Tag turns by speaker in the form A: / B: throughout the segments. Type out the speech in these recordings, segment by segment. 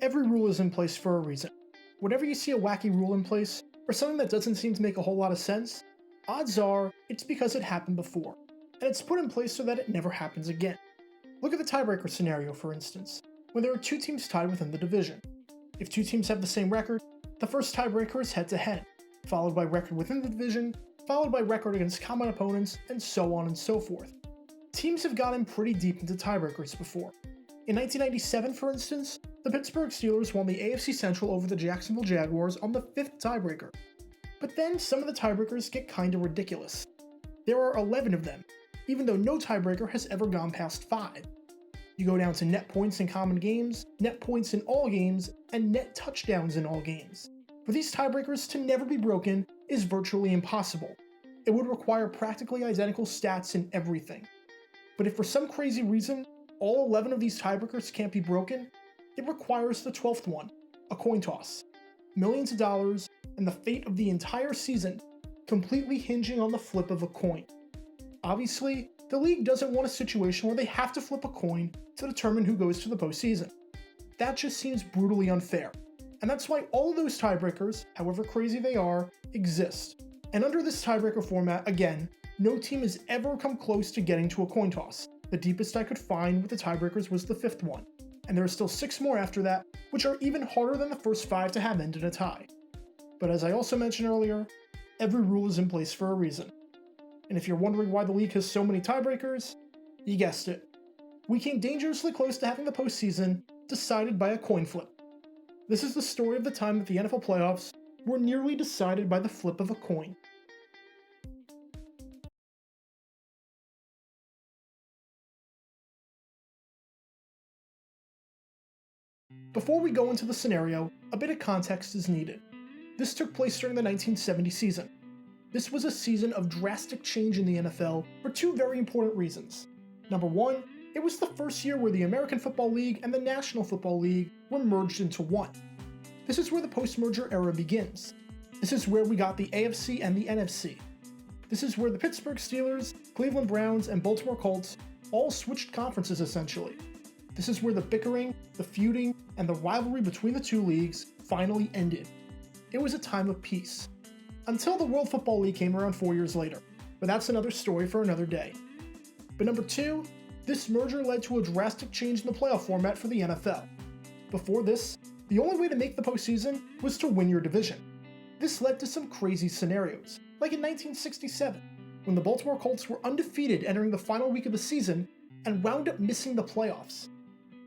A: Every rule is in place for a reason. Whenever you see a wacky rule in place, or something that doesn't seem to make a whole lot of sense, odds are it's because it happened before, and it's put in place so that it never happens again. Look at the tiebreaker scenario, for instance, when there are two teams tied within the division. If two teams have the same record, the first tiebreaker is head-to-head, followed by record within the division, followed by record against common opponents, and so on and so forth. Teams have gotten pretty deep into tiebreakers before. In 1997, for instance, the Pittsburgh Steelers won the AFC Central over the Jacksonville Jaguars on the 5th tiebreaker. But then some of the tiebreakers get kinda ridiculous. There are 11 of them, even though no tiebreaker has ever gone past 5. You go down to net points in common games, net points in all games, and net touchdowns in all games. For these tiebreakers to never be broken is virtually impossible. It would require practically identical stats in everything. But if for some crazy reason, all 11 of these tiebreakers can't be broken, it requires the 12th one, a coin toss. Millions of dollars, and the fate of the entire season completely hinging on the flip of a coin. Obviously, the league doesn't want a situation where they have to flip a coin to determine who goes to the postseason. That just seems brutally unfair, and that's why all of those tiebreakers, however crazy they are, exist. And under this tiebreaker format, again, no team has ever come close to getting to a coin toss. The deepest I could find with the tiebreakers was the 5th one, and there are still 6 more after that, which are even harder than the first 5 to have end in a tie. But as I also mentioned earlier, every rule is in place for a reason. And if you're wondering why the league has so many tiebreakers, you guessed it. We came dangerously close to having the postseason decided by a coin flip. This is the story of the time that the NFL playoffs were nearly decided by the flip of a coin. Before we go into the scenario, a bit of context is needed. This took place during the 1970 season. This was a season of drastic change in the NFL for 2 very important reasons. Number 1, it was the first year where the American Football League and the National Football League were merged into one. This is where the post-merger era begins. This is where we got the AFC and the NFC. This is where the Pittsburgh Steelers, Cleveland Browns, and Baltimore Colts all switched conferences essentially. This is where the bickering, the feuding, and the rivalry between the two leagues finally ended. It was a time of peace. Until the World Football League came around 4 years later, but that's another story for another day. But number 2, this merger led to a drastic change in the playoff format for the NFL. Before this, the only way to make the postseason was to win your division. This led to some crazy scenarios, like in 1967, when the Baltimore Colts were undefeated entering the final week of the season and wound up missing the playoffs.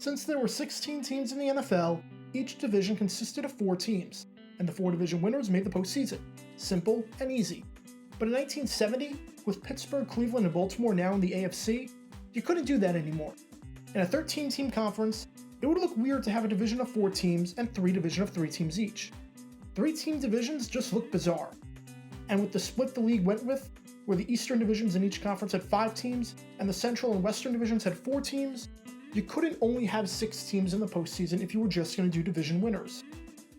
A: Since there were 16 teams in the NFL, each division consisted of 4 teams, and the 4 division winners made the postseason. Simple and easy. But in 1970, with Pittsburgh, Cleveland, and Baltimore now in the AFC, you couldn't do that anymore. In a 13-team conference, it would look weird to have a division of 4 teams and 3 division of 3 teams each. 3-team divisions just look bizarre. And with the split the league went with, where the Eastern divisions in each conference had 5 teams, and the Central and Western divisions had 4 teams, you couldn't only have 6 teams in the postseason if you were just going to do division winners.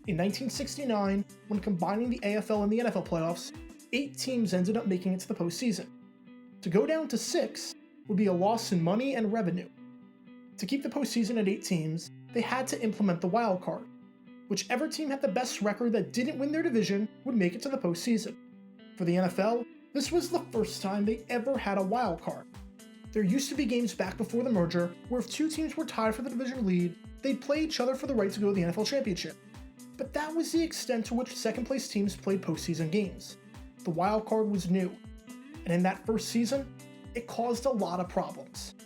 A: In 1969, when combining the AFL and the NFL playoffs, 8 teams ended up making it to the postseason. To go down to 6 would be a loss in money and revenue. To keep the postseason at 8 teams, they had to implement the wild card. Whichever team had the best record that didn't win their division would make it to the postseason. For the NFL, this was the first time they ever had a wild card. There used to be games back before the merger where if 2 teams were tied for the division lead, they'd play each other for the right to go to the NFL championship. But that was the extent to which second-place teams played postseason games. The wild card was new, and in that first season, it caused a lot of problems.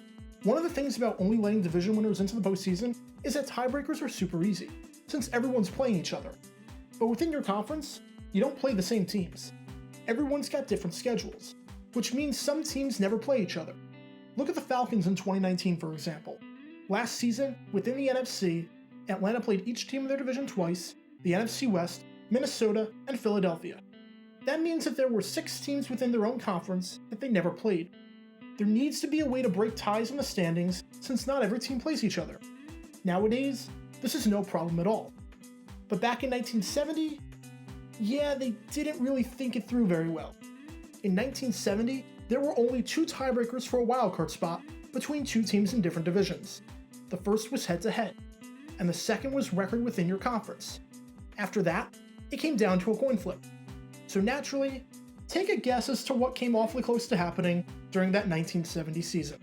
A: One of the things about only letting division winners into the postseason is that tiebreakers are super easy, since everyone's playing each other. But within your conference, you don't play the same teams. Everyone's got different schedules, which means some teams never play each other. Look at the Falcons in 2019, for example. Last season, within the NFC, Atlanta played each team in their division twice, the NFC West, Minnesota, and Philadelphia. That means that there were 6 teams within their own conference that they never played. There needs to be a way to break ties in the standings since not every team plays each other. Nowadays, this is no problem at all. But back in 1970, yeah, they didn't really think it through very well. In 1970, there were only 2 tiebreakers for a wildcard spot between 2 teams in different divisions. The first was head-to-head. and the second was record within your conference. After that, it came down to a coin flip. So naturally, take a guess as to what came awfully close to happening during that 1970 season.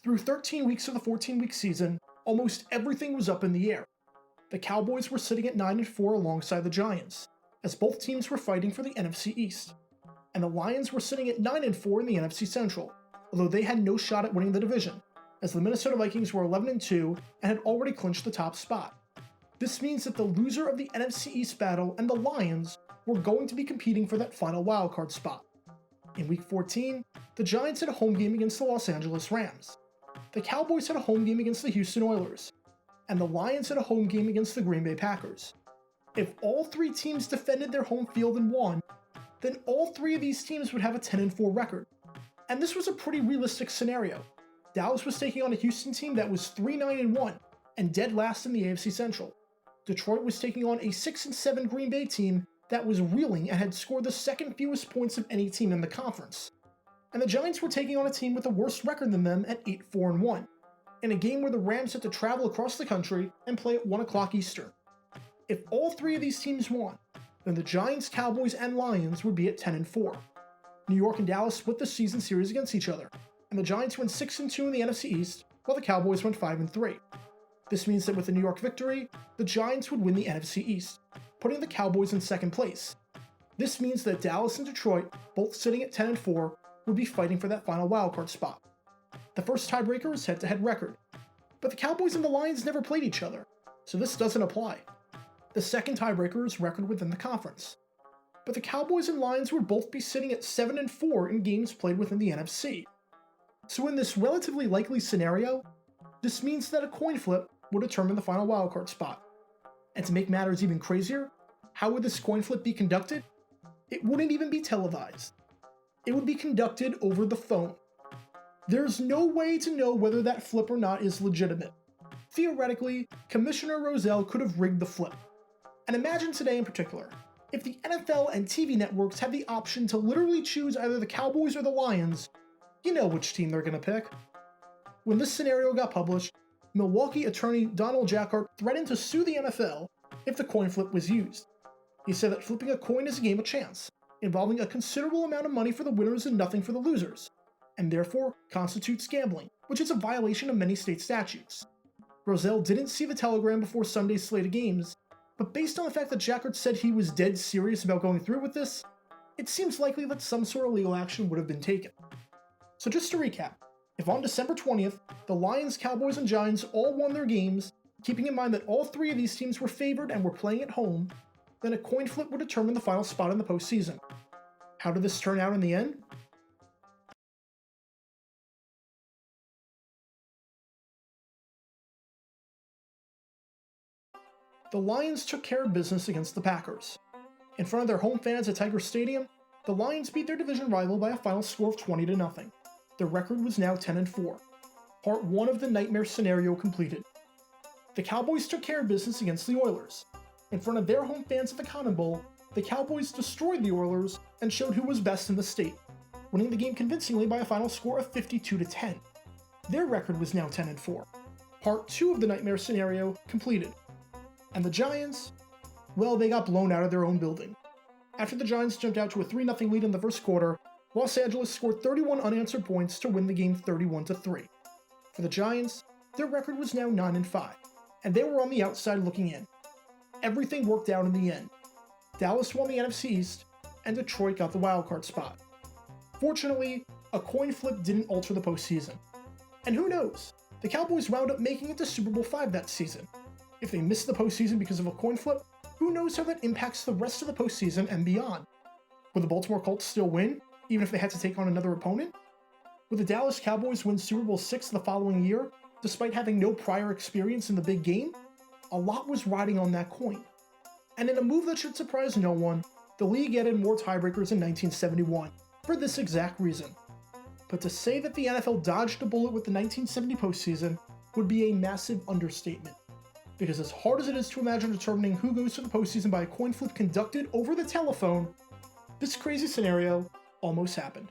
A: Through 13 weeks of the 14-week season, almost everything was up in the air. The Cowboys were sitting at 9-4 alongside the Giants, as both teams were fighting for the NFC East. And the Lions were sitting at 9-4 in the NFC Central, although they had no shot at winning the division, as the Minnesota Vikings were 11-2 and had already clinched the top spot. This means that the loser of the NFC East battle and the Lions were going to be competing for that final wildcard spot. In Week 14, the Giants had a home game against the Los Angeles Rams. The Cowboys had a home game against the Houston Oilers, and the Lions had a home game against the Green Bay Packers. If all three teams defended their home field and won, then all three of these teams would have a 10-4 record. And this was a pretty realistic scenario. Dallas was taking on a Houston team that was 3-9-1 and dead last in the AFC Central. Detroit was taking on a 6-7 Green Bay team that was reeling and had scored the second fewest points of any team in the conference. And the Giants were taking on a team with a worse record than them at 8-4-1, in a game where the Rams had to travel across the country and play at 1 o'clock Eastern. If all three of these teams won, then the Giants, Cowboys, and Lions would be at 10-4. New York and Dallas split the season series against each other, and the Giants went 6-2 in the NFC East, while the Cowboys went 5-3. This means that with the New York victory, the Giants would win the NFC East, putting the Cowboys in second place. This means that Dallas and Detroit, both sitting at 10-4, would be fighting for that final wildcard spot. The first tiebreaker is head-to-head record, but the Cowboys and the Lions never played each other, so this doesn't apply. The second tiebreaker is record within the conference, but the Cowboys and Lions would both be sitting at 7-4 in games played within the NFC. So in this relatively likely scenario, this means that a coin flip would determine the final wildcard spot. And to make matters even crazier, how would this coin flip be conducted? It wouldn't even be televised. It would be conducted over the phone. There's no way to know whether that flip or not is legitimate. Theoretically, Commissioner Rozelle could have rigged the flip. And imagine today in particular, if the NFL and TV networks had the option to literally choose either the Cowboys or the Lions, you know which team they're going to pick. When this scenario got published, Milwaukee attorney Donald Jacquard threatened to sue the NFL if the coin flip was used. He said that flipping a coin is a game of chance, involving a considerable amount of money for the winners and nothing for the losers, and therefore constitutes gambling, which is a violation of many state statutes. Rozelle didn't see the telegram before Sunday's slate of games, but based on the fact that Jacquard said he was dead serious about going through with this, it seems likely that some sort of legal action would have been taken. So just to recap, if on December 20th, the Lions, Cowboys, and Giants all won their games, keeping in mind that all three of these teams were favored and were playing at home, then a coin flip would determine the final spot in the postseason. How did this turn out in the end? The Lions took care of business against the Packers. In front of their home fans at Tiger Stadium, the Lions beat their division rival by a final score of 20-0. Their record was now 10-4. Part 1 of the nightmare scenario completed. The Cowboys took care of business against the Oilers. In front of their home fans at the Cotton Bowl, the Cowboys destroyed the Oilers and showed who was best in the state, winning the game convincingly by a final score of 52-10. Their record was now 10-4. Part 2 of the nightmare scenario completed. And the Giants? Well, they got blown out of their own building. After the Giants jumped out to a 3-0 lead in the first quarter, Los Angeles scored 31 unanswered points to win the game 31-3. For the Giants, their record was now 9-5, and they were on the outside looking in. Everything worked out in the end. Dallas won the NFC East, and Detroit got the wildcard spot. Fortunately, a coin flip didn't alter the postseason. And who knows? The Cowboys wound up making it to Super Bowl V that season. If they missed the postseason because of a coin flip, who knows how that impacts the rest of the postseason and beyond? Would the Baltimore Colts still win, even if they had to take on another opponent? Would the Dallas Cowboys win Super Bowl VI the following year, despite having no prior experience in the big game? A lot was riding on that coin. And in a move that should surprise no one, the league added more tiebreakers in 1971, for this exact reason. But to say that the NFL dodged a bullet with the 1970 postseason would be a massive understatement. Because as hard as it is to imagine determining who goes to the postseason by a coin flip conducted over the telephone, this crazy scenario almost happened.